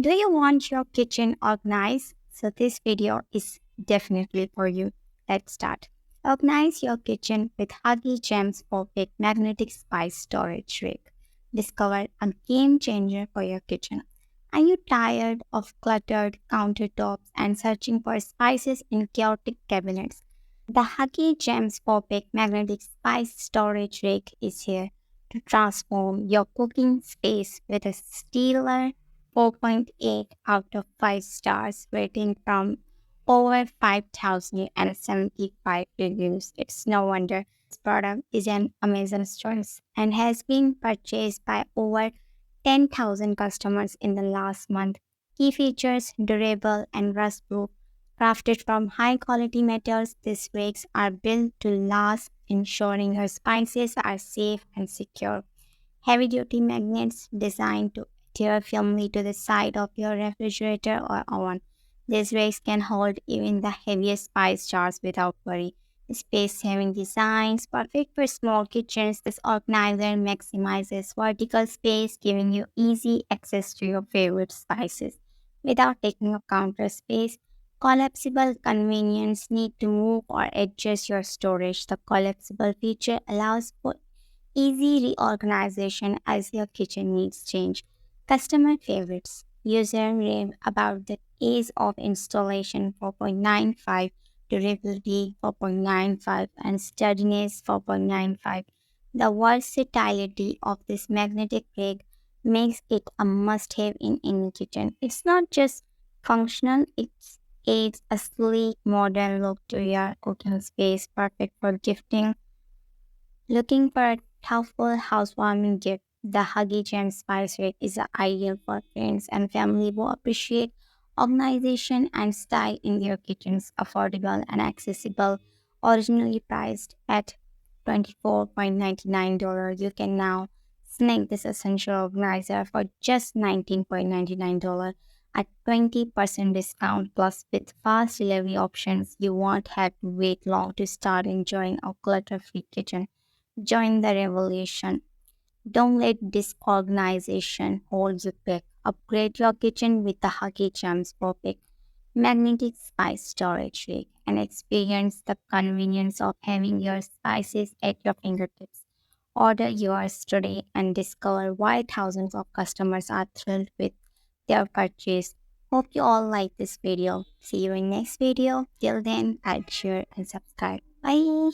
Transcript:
Do you want your kitchen organized? So this video is definitely for you. Let's start. Organize your kitchen with Huggy Gems Perfect Magnetic Spice Storage Rack. Discover a game changer for your kitchen. Are you tired of cluttered countertops and searching for spices in chaotic cabinets? The Huggy Gems Perfect Magnetic Spice Storage Rack is here to transform your cooking space with a stellar 4.8 out of 5 stars rating from over 5,075 reviews. It's no wonder this product is an Amazon choice and has been purchased by over 10,000 customers in the last month. Key features: durable and rust proof. Crafted from high quality metals, these rakes are built to last, ensuring your spices are safe and secure. Heavy duty magnets designed to adhere firmly to the side of your refrigerator or oven. These rakes can hold even the heaviest spice jars without worry. Space saving designs, perfect for small kitchens. This organizer maximizes vertical space, giving you easy access to your favorite spices without taking up counter space. Collapsible convenience: need to move or adjust your storage. The collapsible feature allows for easy reorganization as your kitchen needs change. Customer favorites: user rave about the ease of installation 4.95, durability 4.95, and sturdiness 4.95. The versatility of this magnetic rig makes it a must have in any kitchen. It's not just functional, it adds a sleek, modern look to your cooking space, perfect for gifting. Looking for a thoughtful housewarming gift, the Huggy Gem Spice Rack is ideal for friends and family who appreciate organization and style in their kitchens. Affordable and accessible, originally priced at $24.99, you can now snag this essential organizer for just $19.99 at 20% discount. Plus, with fast delivery options, you won't have to wait long to start enjoying a clutter-free kitchen. Join the revolution. Don't let disorganization hold you back. Upgrade your kitchen with the Huggy Gems Perfect Magnetic Spice Storage Rack and experience the convenience of having your spices at your fingertips. Order yours today and discover why thousands of customers are thrilled with their purchase. Hope you all like this video. See you in next video. Till then, like, share, and subscribe. Bye.